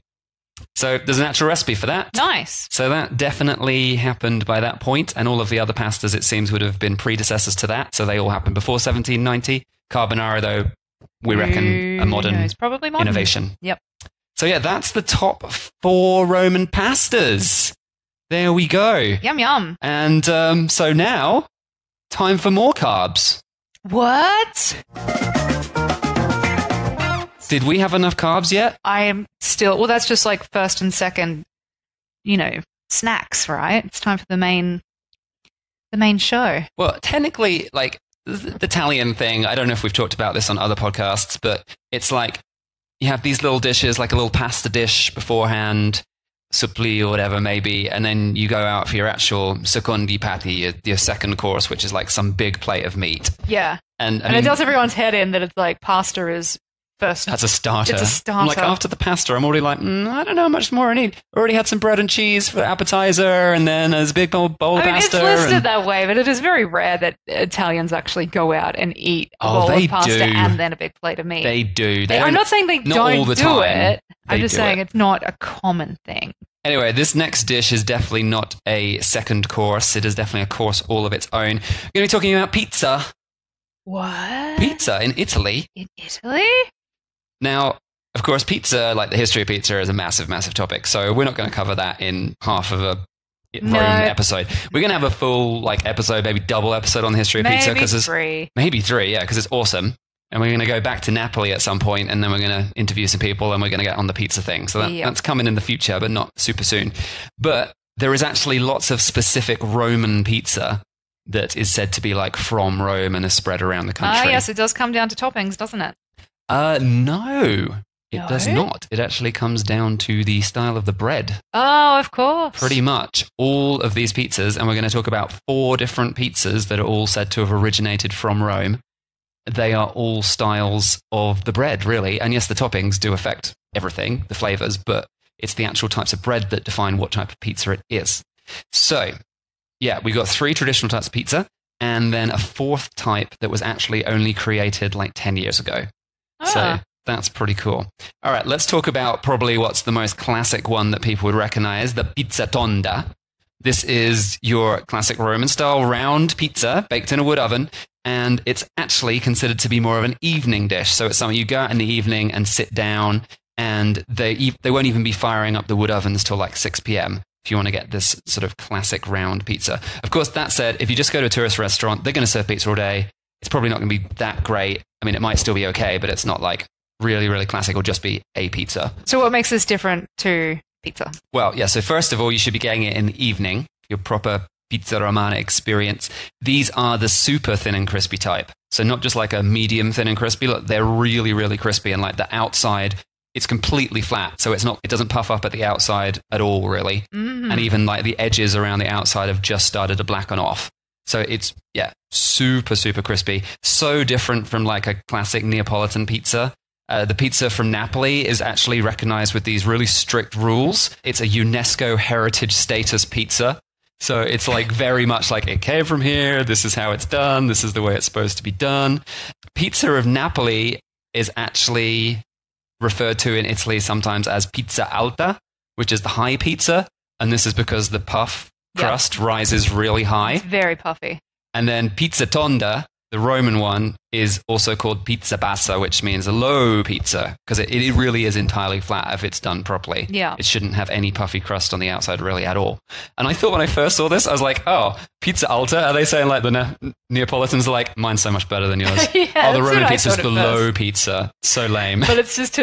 So there's an actual recipe for that. Nice. So that definitely happened by that point, and all of the other pastas, it seems, would have been predecessors to that. So they all happened before 1790. Carbonara, though, we reckon a modern innovation. Yep. So that's the top 4 Roman pastas. There we go. Yum, yum. And so now, time for more carbs. What? Did we have enough carbs yet? I am still... Well, that's just like first and second, snacks, right? It's time for the main show. Well, technically, the Italian thing, I don't know if we've talked about this on other podcasts, but it's like you have these little dishes, like a little pasta dish beforehand, suppli or whatever maybe, and then you go out for your actual secondi patti, your second course, which is like some big plate of meat. Yeah. And it does everyone's head in that it's like pasta is first. That's a starter. It's a starter. I'm like, after the pasta, I'm already like, I don't know how much more I need. Already had some bread and cheese for appetizer, and then there's a big bowl of pasta. It's listed that way, but it is very rare that Italians actually go out and eat a bowl of pasta and then a big plate of meat. They do. I'm not saying they don't do it. I'm just saying it's not a common thing. Anyway, this next dish is definitely not a second course. It is definitely a course all of its own. We're going to be talking about pizza. What? Pizza in Italy. In Italy? Now, of course, pizza, like the history of pizza, is a massive, massive topic. So we're not going to cover that in half of a Rome episode. We're going to have a full episode, maybe double episode on the history of pizza. Maybe three, yeah, because it's awesome. And we're going to go back to Napoli at some point, and then we're going to interview some people, and we're going to get on the pizza thing. So that's coming in the future, but not super soon. But there is actually lots of specific Roman pizza that is said to be from Rome and is spread around the country. Ah, yes, it does come down to toppings, doesn't it? No, it No? does not. It actually comes down to the style of the bread. Oh, of course. Pretty much all of these pizzas, and we're going to talk about 4 different pizzas that are all said to have originated from Rome. They are all styles of the bread, really. And yes, the toppings do affect everything, the flavors, but it's the actual types of bread that define what type of pizza it is. So, yeah, we've got 3 traditional types of pizza, and then a 4th type that was actually only created like 10 years ago. So that's pretty cool. All right, let's talk about probably what's the most classic one that people would recognize, the pizza tonda. This is your classic Roman-style round pizza baked in a wood oven, and it's actually considered to be more of an evening dish. So it's something you go out in the evening and sit down, and they won't even be firing up the wood ovens till like 6 p.m. if you want to get this sort of classic round pizza. Of course, that said, if you just go to a tourist restaurant, they're going to serve pizza all day. It's probably not going to be that great. I mean, it might still be okay, but it's not like really, really classic. It'll just be a pizza. So what makes this different to pizza? Well, yeah, so first of all, you should be getting it in the evening, your proper pizza romana experience. These are the super thin and crispy type. So not just like a medium thin and crispy. Look, they're really, really crispy, and like the outside, it's completely flat. So it doesn't puff up at the outside at all, really. Mm-hmm. And even like the edges around the outside have just started to blacken off. So it's, yeah, super, super crispy. So different from like a classic Neapolitan pizza. The pizza from Napoli is actually recognized with these really strict rules. It's a UNESCO heritage status pizza. So it's like very much like it came from here. This is how it's done. This is the way it's supposed to be done. Pizza of Napoli is actually referred to in Italy sometimes as pizza alta, which is the high pizza. And this is because the puff crust rises really high. It's very puffy. And then pizza tonda, the Roman one, is also called pizza bassa, which means a low pizza, because it really is entirely flat if it's done properly. Yeah. It shouldn't have any puffy crust on the outside really at all. And I thought when I first saw this, I was like, oh, pizza alta? Are they saying like the Neapolitans are like, mine's so much better than yours? Yeah, the Roman pizza's the low pizza. So lame. But it's just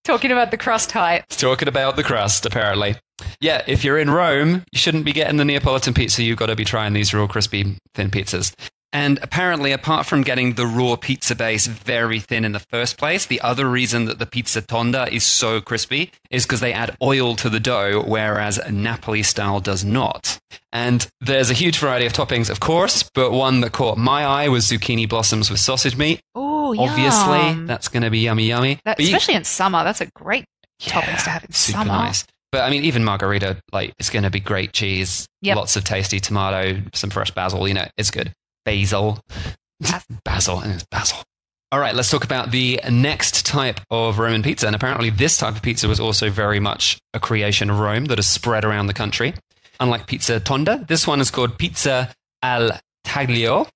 talking about the crust height. It's talking about the crust, apparently. Yeah, if you're in Rome, you shouldn't be getting the Neapolitan pizza. You've got to be trying these real crispy, thin pizzas. And apparently, apart from getting the raw pizza base very thin in the first place, the other reason that the pizza tonda is so crispy is because they add oil to the dough, whereas Napoli style does not. And there's a huge variety of toppings, of course, but one that caught my eye was zucchini blossoms with sausage meat. Oh, obviously, that's going to be yummy, yummy. Especially in summer, that's a great toppings to have in super summer. Nice. But I mean, even margarita, like, it's going to be great cheese, lots of tasty tomato, some fresh basil, it's good. Basil. Basil. And it's basil. All right, let's talk about the next type of Roman pizza. And apparently this type of pizza was also very much a creation of Rome that has spread around the country. Unlike pizza tonda, this one is called pizza al taglio.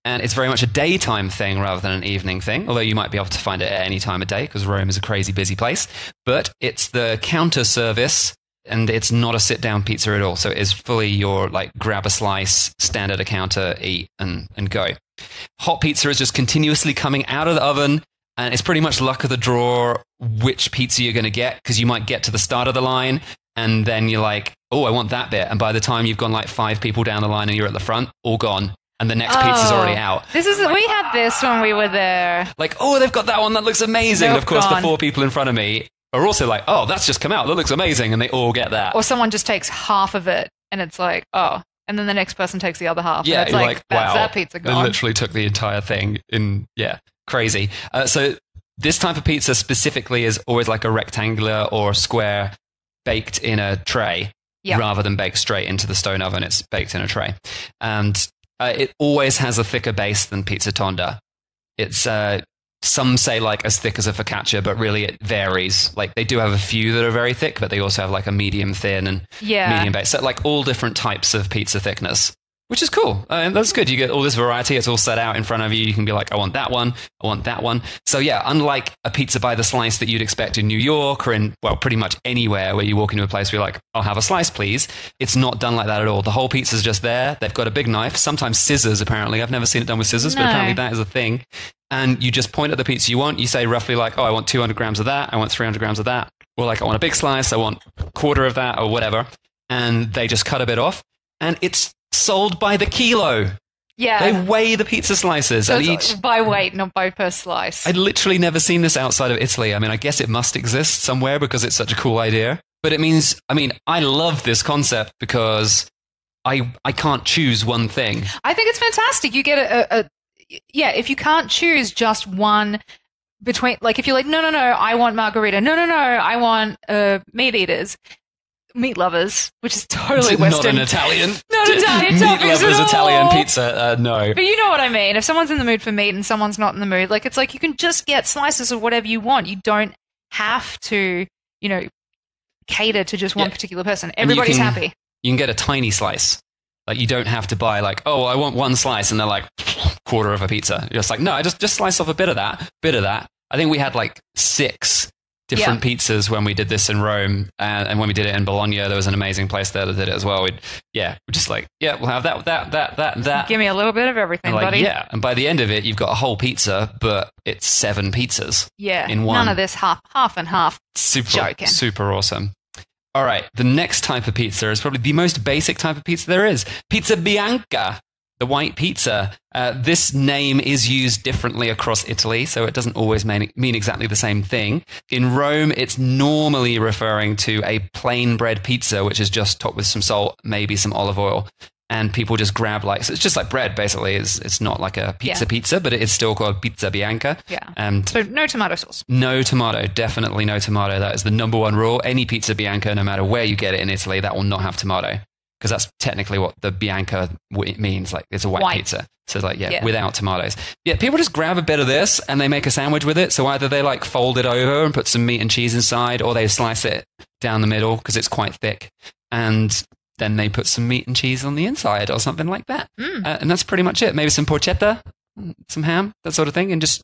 And it's very much a daytime thing rather than an evening thing, although you might be able to find it at any time of day because Rome is a crazy busy place. But it's the counter service, and it's not a sit-down pizza at all. So it is fully your, like, grab a slice, stand at a counter, eat, and go. Hot pizza is just continuously coming out of the oven, and it's pretty much luck of the draw which pizza you're going to get, because you might get to the start of the line, and then you're like, oh, I want that bit. And by the time you've gone like 5 people down the line and you're at the front, all gone. And the next pizza's already out. We had this when we were there. Like, oh, they've got that one. That looks amazing. Nope, and of course, gone. the 4 people in front of me are also like, oh, that's just come out. That looks amazing. And they all get that. Or someone just takes half of it and it's like, oh. And then the next person takes the other half. Yeah, and it's you're like, that's wow. that pizza gone. They literally took the entire thing in, crazy. So this type of pizza specifically is always like a rectangular or square baked in a tray rather than baked straight into the stone oven. It's baked in a tray. And it always has a thicker base than pizza tonda. It's some say like as thick as a focaccia, but really it varies. Like they do have a few that are very thick, but they also have like a medium thin and medium base. So like all different types of pizza thickness, which is cool. And that's good. You get all this variety. It's all set out in front of you. You can be like, I want that one. I want that one. So yeah, unlike a pizza by the slice that you'd expect in New York or in, well, pretty much anywhere where you walk into a place where you're like, I'll have a slice, please. It's not done like that at all. The whole pizza's just there. They've got a big knife, sometimes scissors, apparently. I've never seen it done with scissors, but apparently that is a thing. And you just point at the pizza you want. You say roughly like, oh, I want 200 grams of that. I want 300 grams of that. Or like, I want a big slice. I want a quarter of that or whatever. And they just cut a bit off. And it's sold by the kilo. Yeah. They weigh the pizza slices. So and it's by weight, not by per slice. I'd literally never seen this outside of Italy. I mean, I guess it must exist somewhere because it's such a cool idea. But it means, I mean, I love this concept because I can't choose one thing. I think it's fantastic. You get if you can't choose just one between, like if you're like, no, I want margarita. No, I want meat eaters. Meat lovers, which is totally Western. Not an Italian. Not Italian meat toppings lovers, at all. Italian pizza, no. But you know what I mean. If someone's in the mood for meat and someone's not in the mood, like it's like you can just get slices of whatever you want. You don't have to, cater to just one particular person. Everybody's happy. You can get a tiny slice. Like you don't have to buy like, oh, I want one slice, and they're like quarter of a pizza. You're just like, no, I just slice off a bit of that. I think we had like 6 different pizzas when we did this in Rome, and when we did it in Bologna, there was an amazing place there that did it as well. We're just like, we'll have that. Give me a little bit of everything, and buddy. Yeah, and by the end of it, you've got a whole pizza, but it's 7 pizzas. Yeah, in one. None of this half and half. Super awesome. All right, the next type of pizza is probably the most basic type of pizza there is. Pizza Bianca. The white pizza. This name is used differently across Italy, so it doesn't always mean exactly the same thing. In Rome, it's normally referring to a plain bread pizza, which is just topped with some salt, maybe some olive oil, and people just grab so it's just like bread, basically. It's not like a pizza, but it's still called Pizza Bianca. Yeah. So no tomato sauce. No tomato, definitely no tomato. That is the number one rule. Any Pizza Bianca, no matter where you get it in Italy, that will not have tomato. Because that's technically what the Bianca means. Like, it's a white pizza. So, without tomatoes. Yeah, people just grab a bit of this and they make a sandwich with it. So either they fold it over and put some meat and cheese inside, or they slice it down the middle because it's quite thick. And then they put some meat and cheese on the inside or something like that. And that's pretty much it. Maybe some porchetta, some ham, that sort of thing. And just,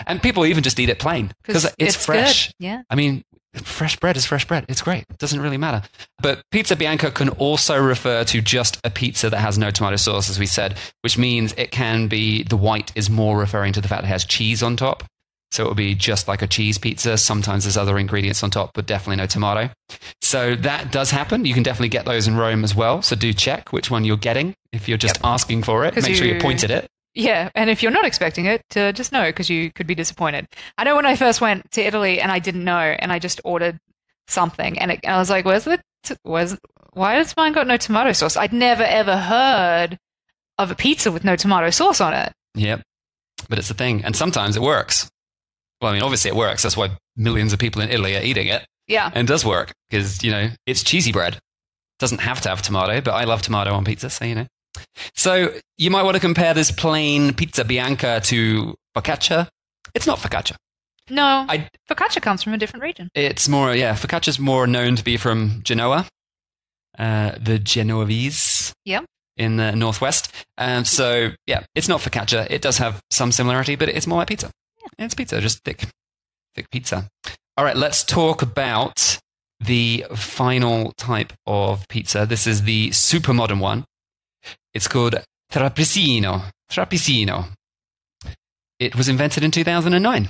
and people even just eat it plain because it's fresh. Good. Yeah. I mean, fresh bread is fresh bread. It's great. It doesn't really matter. But Pizza Bianca can also refer to just a pizza that has no tomato sauce, as we said, which means it can be, the white is more referring to the fact that it has cheese on top. So it will be just like a cheese pizza. Sometimes there's other ingredients on top, but definitely no tomato. So that does happen. You can definitely get those in Rome as well. So do check which one you're getting. If you're just asking for it, make sure you point at it. Yeah, and if you're not expecting it, just know, because you could be disappointed. I know when I first went to Italy and I didn't know, and I just ordered something, and I was like, why has mine got no tomato sauce? I'd never, ever heard of a pizza with no tomato sauce on it. Yep, but it's a thing, and sometimes it works. Well, I mean, obviously it works. That's why millions of people in Italy are eating it. Yeah. And it does work, because, it's cheesy bread. It doesn't have to have tomato, but I love tomato on pizza, so So you might want to compare this plain Pizza Bianca to focaccia. It's not focaccia. No, focaccia comes from a different region. It's more, focaccia's more known to be from Genoa, the Genovese in the northwest. So, it's not focaccia. It does have some similarity, but it's more like pizza. Yeah. It's pizza, just thick pizza. All right, let's talk about the final type of pizza. This is the super modern one. It's called Trapezzino. It was invented in 2009.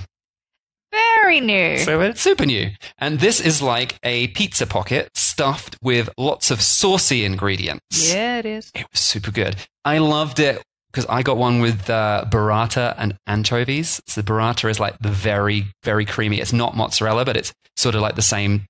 Very new. So it's super new. And this is like a pizza pocket stuffed with lots of saucy ingredients. Yeah, it is. It was super good. I loved it because I got one with burrata and anchovies. So the burrata is like the very, very creamy. It's not mozzarella, but it's sort of like the same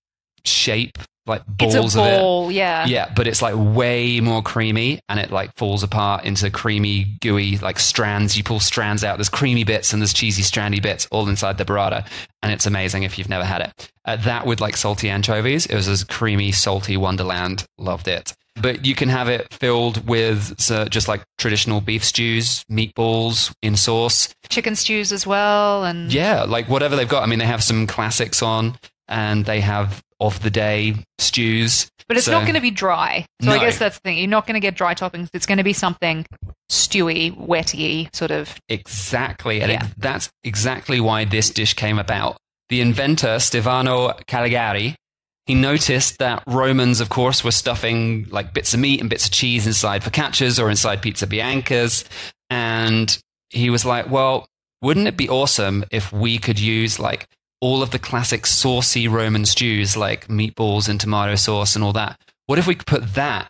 shape, like balls of it. It's a ball, yeah. Yeah, but it's like way more creamy, and it like falls apart into creamy, gooey like strands. You pull strands out. There's creamy bits and there's cheesy, strandy bits all inside the burrata, and it's amazing if you've never had it. That with like salty anchovies, it was this creamy, salty wonderland. Loved it. But you can have it filled with just like traditional beef stews, meatballs in sauce. Chicken stews as well. And yeah, like whatever they've got. I mean, they have some classics on, and they have of the day stews. But it's not going to be dry. So No. I guess that's the thing. You're not going to get dry toppings. It's going to be something stewy, wetty, sort of. Exactly. And Yeah. that's exactly why this dish came about. The inventor, Stefano Caligari, he noticed that Romans, of course, were stuffing like bits of meat and bits of cheese inside focaccias or inside pizza biancas. And he was like, well, wouldn't it be awesome if we could use like all of the classic saucy Roman stews like meatballs and tomato sauce and all that? What if we could put that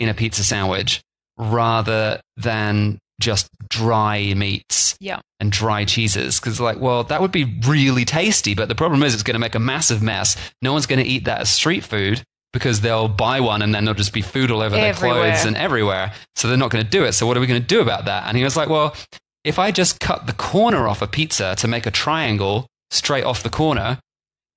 in a pizza sandwich rather than just dry meats Yeah. and dry cheeses. Because like, well, that would be really tasty. But the problem is it's going to make a massive mess. No one's going to eat that as street food because they'll buy one and then there'll just be food all over their clothes and everywhere. So they're not going to do it. So what are we going to do about that? And he was like, well, if I just cut the corner off a pizza to make a triangle straight off the corner,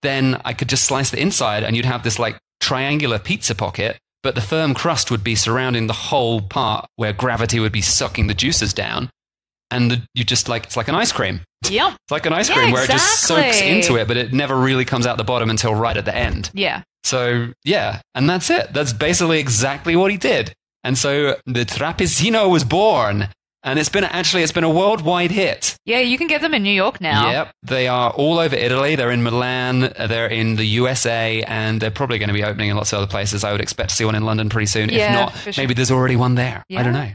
then I could just slice the inside and you'd have this like triangular pizza pocket, but the firm crust would be surrounding the whole part where gravity would be sucking the juices down. And you just like, it's like an ice cream. Yeah. It's like an ice cream where it just soaks into it, but it never really comes out the bottom until right at the end. Yeah. So, yeah. And that's it. That's basically exactly what he did. And so the Trapezzino was born. And it's been a worldwide hit. Yeah, you can get them in New York now. Yep. They are all over Italy. They're in Milan. They're in the USA. And they're probably going to be opening in lots of other places. I would expect to see one in London pretty soon. Yeah, if not, maybe there's already one there. Yeah. I don't know.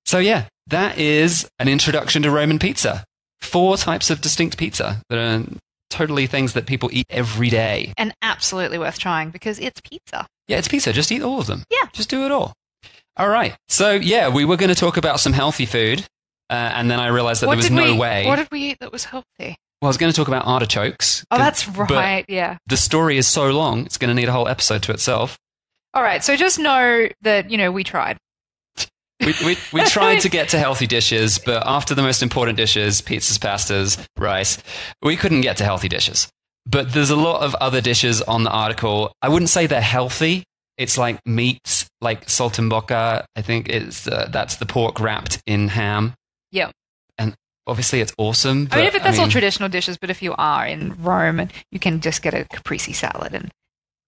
So, yeah, that is an introduction to Roman pizza. 4 types of distinct pizza that are totally things that people eat every day. And absolutely worth trying because it's pizza. Yeah, it's pizza. Just eat all of them. Yeah. Just do it all. All right. So, yeah, we were going to talk about some healthy food, and then I realized that there was no way. What did we eat that was healthy? Well, I was going to talk about artichokes. Oh, that's right, yeah. The story is so long, it's going to need a whole episode to itself. All right, so just know that, we tried. We tried to get to healthy dishes, but after the most important dishes, pizzas, pastas, rice, we couldn't get to healthy dishes. But there's a lot of other dishes on the article. I wouldn't say they're healthy. It's like meats, like saltimbocca. I think that's the pork wrapped in ham. Yeah. And obviously it's awesome. But, that's all traditional dishes, but if you are in Rome, you can just get a caprese salad and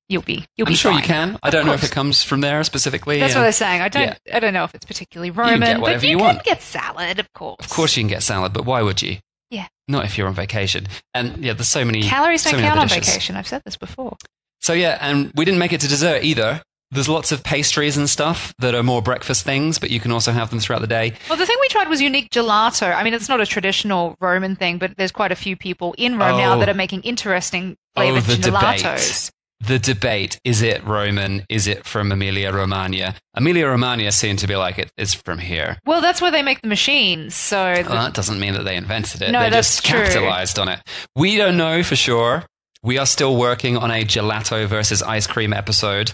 you'll be I'm sure fine. You can. I don't know if it comes from there specifically. That's what I was saying. I don't know if it's particularly Roman, get whatever but you want. can get salad, of course. Of course you can get salad, but why would you? Yeah. Not if you're on vacation. And yeah, there's so many calories don't count on dishes. vacation. I've said this before. So yeah, and we didn't make it to dessert either. There's lots of pastries and stuff that are more breakfast things, but you can also have them throughout the day. Well, the thing we tried was unique gelato. I mean, it's not a traditional Roman thing, but there's quite a few people in Rome now that are making interesting flavored gelatos. The debate, is it Roman? Is it from Emilia-Romagna? Emilia-Romagna seem to be like it's from here. Well, that's where they make the machines. So that doesn't mean that they invented it. No, they that's just true. capitalized on it. We don't know for sure. We are still working on a gelato versus ice cream episode.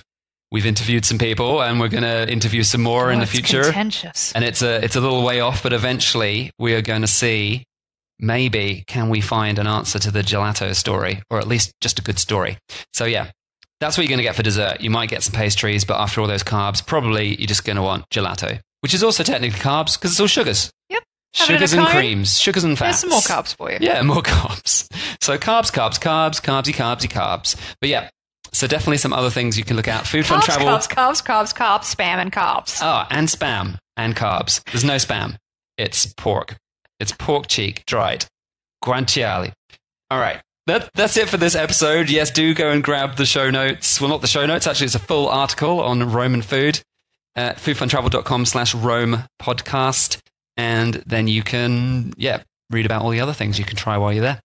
We've interviewed some people, and we're going to interview some more in the future. Contentious. And it's a little way off, but eventually we are going to see, maybe can we find an answer to the gelato story, or at least just a good story. So yeah, that's what you're going to get for dessert. You might get some pastries, but after all those carbs, probably you're just going to want gelato, which is also technically carbs because it's all sugars. Yep. Sugars and creams, sugars and fats. There's some more carbs for you. Yeah, more carbs. So carbs, carbsy. But yeah. So definitely some other things you can look at. Food, fun, travel. Carbs, spam, and carbs. Oh, and spam and carbs. There's no spam. It's pork. It's pork cheek, dried. Guanciale. All right. That's it for this episode. Yes, do go and grab the show notes. Well, not the show notes. Actually, it's a full article on Roman food at foodfuntravel.com/Rome podcast. And then you can, read about all the other things you can try while you're there.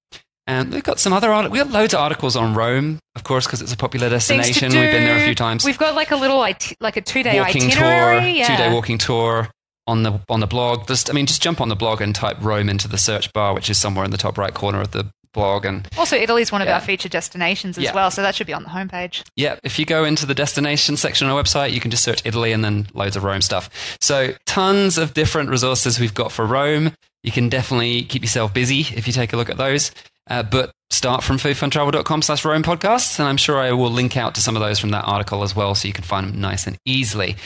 And we've got some other we got loads of articles on Rome, of course, because it's a popular destination. We've been there a few times. We've got like a little like a 2-day walking itinerary, tour, 2-day walking tour on the blog. Just jump on the blog and type Rome into the search bar, which is somewhere in the top right corner of the blog. And also, Italy's one of our featured destinations as well, so that should be on the homepage. Yeah, if you go into the destination section on our website, you can just search Italy and then loads of Rome stuff. So tons of different resources we've got for Rome. You can definitely keep yourself busy if you take a look at those. But start from foodfuntravel.com/Rome podcasts, and I'm sure I will link out to some of those from that article as well, so you can find them nice and easily.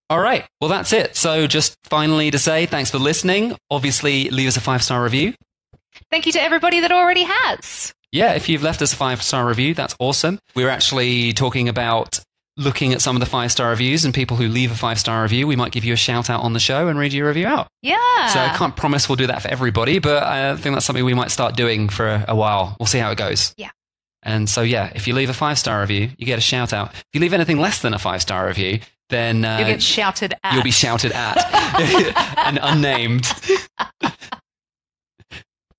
All right, well, that's it. So just finally to say thanks for listening. Obviously, leave us a 5-star review. Thank you to everybody that already has. Yeah, if you've left us a 5-star review, that's awesome. We're actually talking about looking at some of the 5-star reviews, and people who leave a 5-star review, we might give you a shout out on the show and read your review out. Yeah. So I can't promise we'll do that for everybody, but I think that's something we might start doing for a while. We'll see how it goes. Yeah. And so, yeah, if you leave a 5-star review, you get a shout out. If you leave anything less than a 5-star review, then you'll get shouted at. You'll be shouted at and unnamed.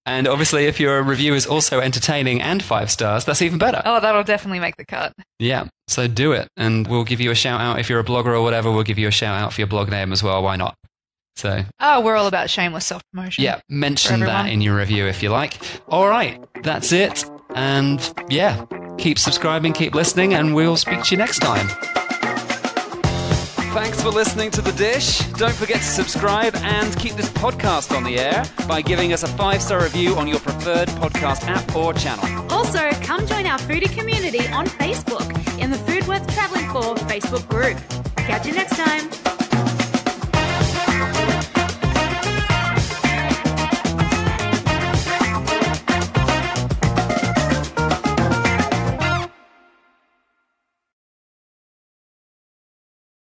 And obviously, if your review is also entertaining and 5 stars, that's even better. Oh, that'll definitely make the cut. Yeah, so do it. And we'll give you a shout out. If you're a blogger or whatever, we'll give you a shout out for your blog name as well. Why not? So, we're all about shameless self-promotion. yeah, mention that in your review if you like. All right, that's it. And yeah, keep subscribing, keep listening, and we'll speak to you next time. Thanks for listening to The Dish. Don't forget to subscribe and keep this podcast on the air by giving us a 5-star review on your preferred podcast app or channel. Also, come join our foodie community on Facebook in the Food Worth Travelling For Facebook group. Catch you next time.